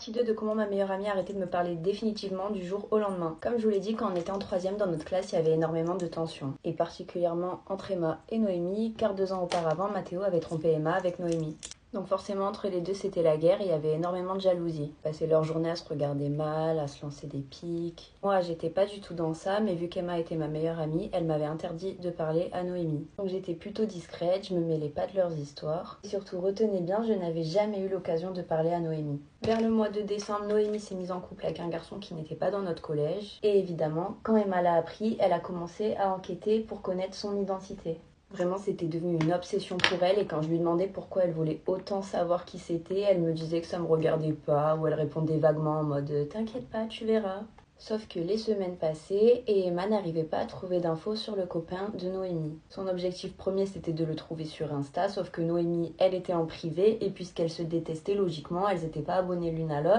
Partie 2 de comment ma meilleure amie a arrêté de me parler définitivement du jour au lendemain. Comme je vous l'ai dit, quand on était en troisième dans notre classe, il y avait énormément de tensions. Et particulièrement entre Emma et Noémie, car 2 ans auparavant, Mathéo avait trompé Emma avec Noémie. Donc forcément, entre les deux, c'était la guerre et il y avait énormément de jalousie. Ils passaient leur journée à se regarder mal, à se lancer des piques. Moi, j'étais pas du tout dans ça, mais vu qu'Emma était ma meilleure amie, elle m'avait interdit de parler à Noémie. Donc j'étais plutôt discrète, je me mêlais pas de leurs histoires. Et surtout, retenez bien, je n'avais jamais eu l'occasion de parler à Noémie. Vers le mois de décembre, Noémie s'est mise en couple avec un garçon qui n'était pas dans notre collège. Et évidemment, quand Emma l'a appris, elle a commencé à enquêter pour connaître son identité. Vraiment, c'était devenu une obsession pour elle et quand je lui demandais pourquoi elle voulait autant savoir qui c'était, elle me disait que ça me regardait pas ou elle répondait vaguement en mode « T'inquiète pas, tu verras ». Sauf que les semaines passaient et Emma n'arrivait pas à trouver d'infos sur le copain de Noémie. Son objectif premier, c'était de le trouver sur Insta, sauf que Noémie, elle était en privé et puisqu'elles se détestaient logiquement, elles n'étaient pas abonnées l'une à l'autre.